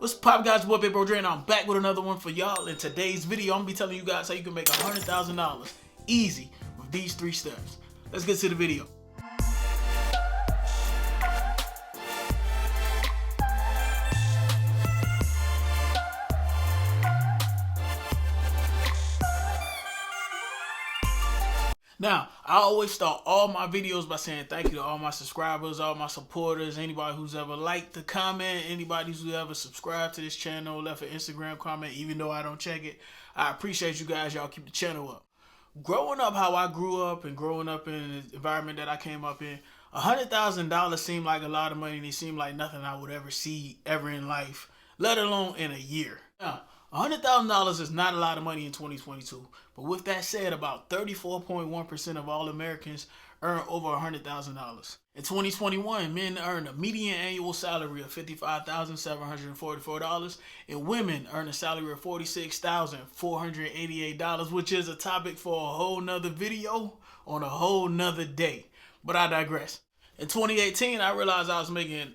What's poppin', guys? Boy, Big Bro Dre, and I'm back with another one for y'all. In today's video, I'm gonna be telling you guys how you can make $100,000 easy with these 3 steps. Let's get to the video. Now, I always start all my videos by saying thank you to all my subscribers, all my supporters, anybody who's ever liked the comment, anybody who's ever subscribed to this channel, left an Instagram comment, even though I don't check it. I appreciate you guys. Y'all keep the channel up. Growing up how I grew up and growing up in the environment that I came up in, $100,000 seemed like a lot of money, and it seemed like nothing I would ever see ever in life, let alone in a year. Now, $100,000 is not a lot of money in 2022, but with that said, about 34.1% of all Americans earn over $100,000. In 2021, men earn a median annual salary of $55,744, and women earn a salary of $46,488, which is a topic for a whole nother video on a whole nother day. But I digress. In 2018, I realized I was making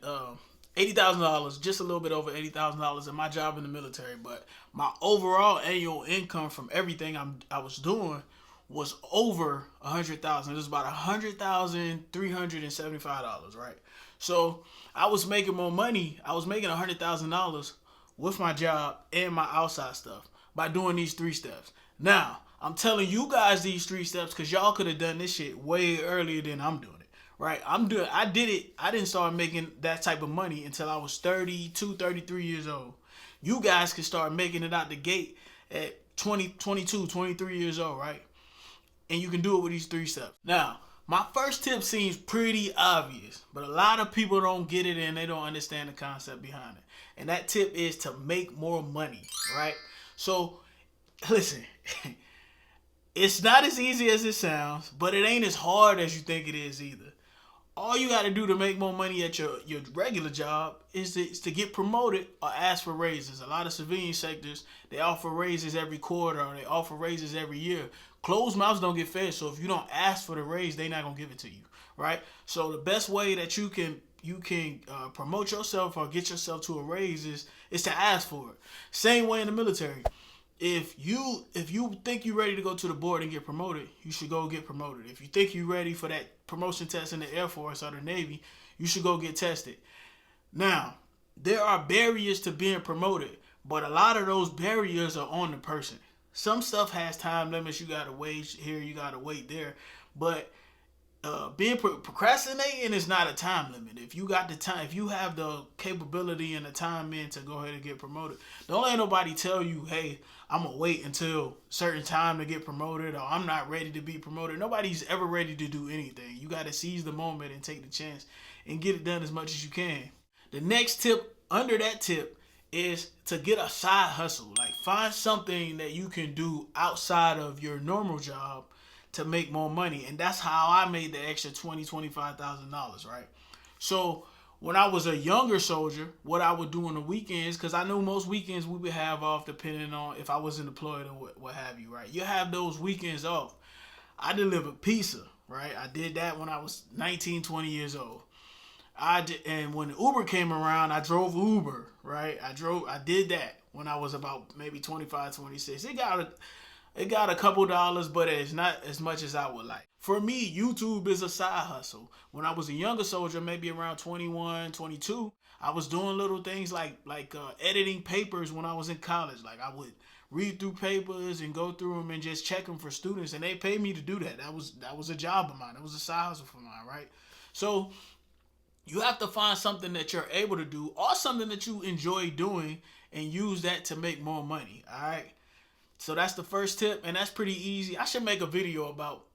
$80,000, just a little bit over $80,000 in my job in the military, but my overall annual income from everything I was doing was over $100,000. It was about $100,375, right? So I was making more money. I was making $100,000 with my job and my outside stuff by doing these 3 steps. Now, I'm telling you guys these 3 steps because y'all could have done this shit way earlier than I'm doing it. Right, I did it. I didn't start making that type of money until I was 32, 33 years old. You guys can start making it out the gate at 20, 22, 23 years old, right? And you can do it with these 3 steps. Now, my first tip seems pretty obvious, but a lot of people don't get it and they don't understand the concept behind it. And that tip is to make more money, right? So, listen. It's not as easy as it sounds, but it ain't as hard as you think it is either. All you got to do to make more money at your regular job is to get promoted or ask for raises. A lot of civilian sectors, they offer raises every quarter or they offer raises every year. Closed mouths don't get fed, so if you don't ask for the raise, they're not going to give it to you, right? So the best way that you can promote yourself or get yourself to a raise is to ask for it. Same way in the military. If you think you're ready to go to the board and get promoted, you should go get promoted. If you think you're ready for that promotion test in the Air Force or the Navy, you should go get tested. Now, there are barriers to being promoted, but a lot of those barriers are on the person. Some stuff has time limits. You got to wait here, you got to wait there. But procrastinating is not a time limit. If you got the time, if you have the capability and the time in to go ahead and get promoted, don't let nobody tell you, hey, I'm going to wait until certain time to get promoted or I'm not ready to be promoted. Nobody's ever ready to do anything. You got to seize the moment and take the chance and get it done as much as you can. The next tip under that tip is to get a side hustle. Like find something that you can do outside of your normal job to make more money. And that's how I made the extra $20,000, $25,000, right? So when I was a younger soldier, what I would do on the weekends, because I knew most weekends we would have off depending on if I wasn't deployed or what have you, right? You have those weekends off. I delivered pizza, right? I did that when I was 19, 20 years old. And when Uber came around, I drove Uber, right? I did that when I was about maybe 25, 26. It got a couple dollars, but it's not as much as I would like. For me, YouTube is a side hustle. When I was a younger soldier, maybe around 21, 22, I was doing little things like editing papers when I was in college. Like I would read through papers and go through them and just check them for students, and they paid me to do that. That was a job of mine. It was a side hustle for mine, right? So you have to find something that you're able to do or something that you enjoy doing and use that to make more money, all right? So that's the first tip, and that's pretty easy. I should make a video about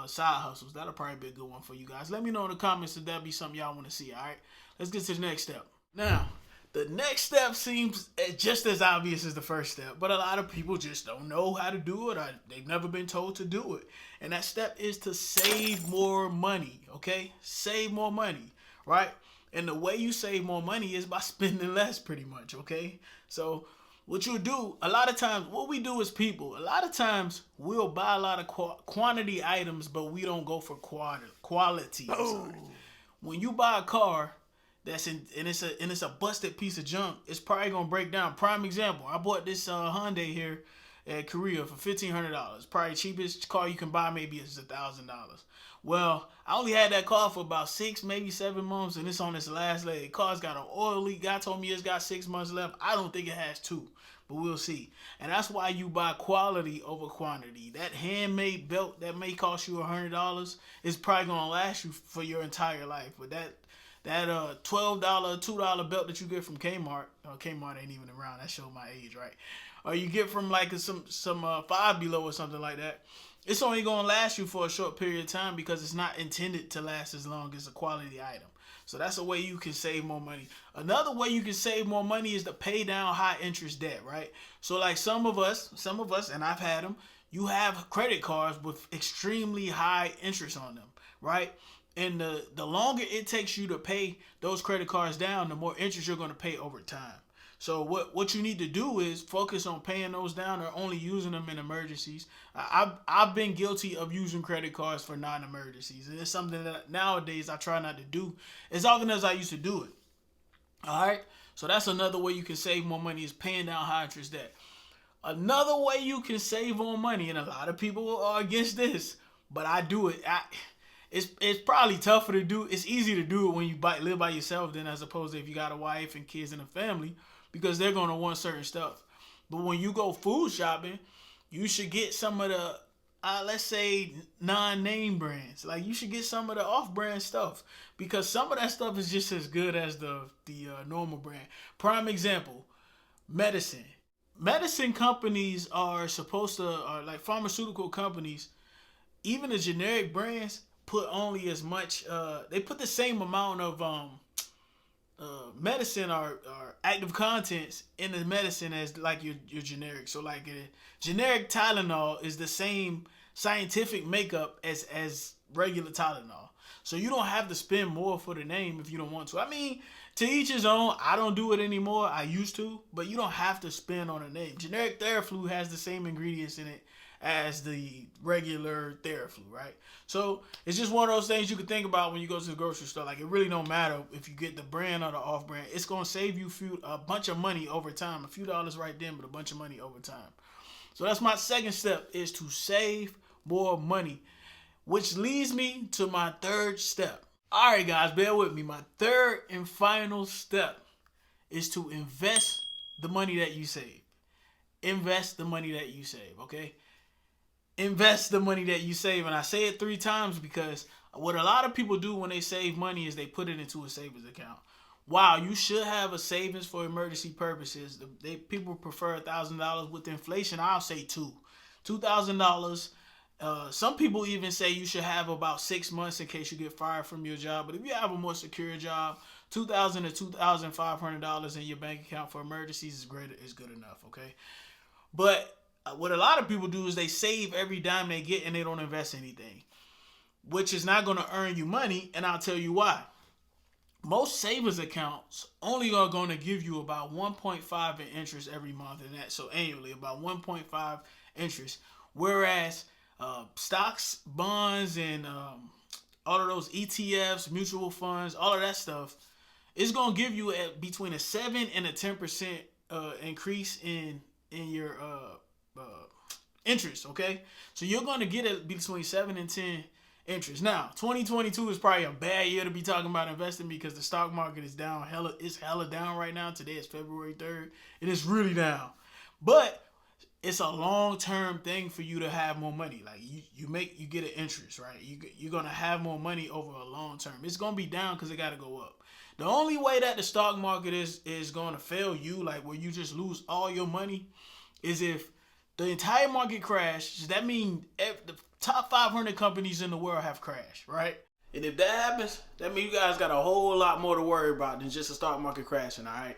side hustles. That'll probably be a good one for you guys. Let me know in the comments if that'll be something y'all want to see, all right? Let's get to the next step. Now, the next step seems just as obvious as the first step, but a lot of people just don't know how to do it or they've never been told to do it. And that step is to save more money, okay? Save more money, right? And the way you save more money is by spending less pretty much, okay? So what you do, a lot of times, what we do as people, a lot of times we'll buy a lot of quantity items, but we don't go for quality. When you buy a car, and it's a busted piece of junk, it's probably gonna break down. Prime example, I bought this Hyundai here at Korea for $1,500. Probably cheapest car you can buy maybe is $1,000. Well, I only had that car for about 6, maybe 7 months, and it's on its last leg. Car's got an oil leak. Guy told me it's got 6 months left. I don't think it has 2, but we'll see. And that's why you buy quality over quantity. That handmade belt that may cost you $100 is probably gonna last you for your entire life. But that $12, $2 belt that you get from Kmart, Kmart ain't even around. That showed my age, right? Or you get from like some Five Below or something like that. It's only gonna last you for a short period of time because it's not intended to last as long as a quality item. So that's a way you can save more money. Another way you can save more money is to pay down high interest debt, right? So like some of us, and I've had them, you have credit cards with extremely high interest on them, right? And the longer it takes you to pay those credit cards down, the more interest you're going to pay over time. So what you need to do is focus on paying those down or only using them in emergencies. I've been guilty of using credit cards for non-emergencies. And it's something that nowadays I try not to do as often as I used to do it. All right? So that's another way you can save more money is paying down high interest debt. Another way you can save more money, and a lot of people are against this, but I do it. It's probably tougher to do. It's easy to do it when you live by yourself than as opposed to if you got a wife and kids and a family, because they're going to want certain stuff. But when you go food shopping, you should get some of the, let's say, non-name brands. Like you should get some of the off-brand stuff because some of that stuff is just as good as the normal brand. Prime example, medicine. Medicine companies are supposed to, like pharmaceutical companies, even the generic brands put only as much, they put the same amount of medicine or active contents in the medicine as like your generic. So like a generic Tylenol is the same scientific makeup as regular Tylenol. So you don't have to spend more for the name if you don't want to. I mean, to each his own. I don't do it anymore. I used to, but you don't have to spend on a name. Generic Theraflu has the same ingredients in it as the regular Theraflu, right? So it's just one of those things you can think about when you go to the grocery store. Like it really don't matter if you get the brand or the off brand. It's gonna save you a bunch of money over time. A few dollars right then, but a bunch of money over time. So that's my second step, is to save more money, which leads me to my third step. All right, guys, bear with me. My third and final step is to invest the money that you save. Invest the money that you save, okay? Invest the money that you save. And I say it 3 times because what a lot of people do when they save money is they put it into a savings account. Wow, you should have a savings for emergency purposes. People prefer $1,000. With inflation, I'll say $2,000. Some people even say you should have about 6 months in case you get fired from your job. But if you have a more secure job, $2,000 to $2,500 in your bank account for emergencies is good enough, okay? But what a lot of people do is they save every dime they get and they don't invest anything, which is not going to earn you money, and I'll tell you why. Most savings accounts only are going to give you about 1.5 in interest every month, and that so annually about 1.5 interest, whereas stocks, bonds, and all of those ETFs, mutual funds, all of that stuff is going to give you between a 7 and a 10% increase in your interest, okay? So you're going to get it between 7 and 10 interest. Now, 2022 is probably a bad year to be talking about investing because the stock market is down. It's hella down right now. Today is February 3rd. It is really down. But it's a long-term thing for you to have more money. Like you get an interest, right? You're going to have more money over a long term. It's going to be down because it got to go up. The only way that the stock market is going to fail you, like where you just lose all your money, is if the entire market crashes. That means the top 500 companies in the world have crashed, right? And if that happens, that means you guys got a whole lot more to worry about than just the stock market crashing, all right?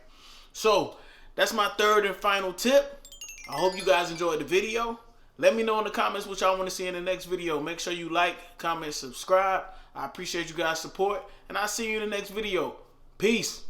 So that's my third and final tip. I hope you guys enjoyed the video. Let me know in the comments what y'all want to see in the next video. Make sure you like, comment, subscribe. I appreciate you guys' support, and I'll see you in the next video. Peace.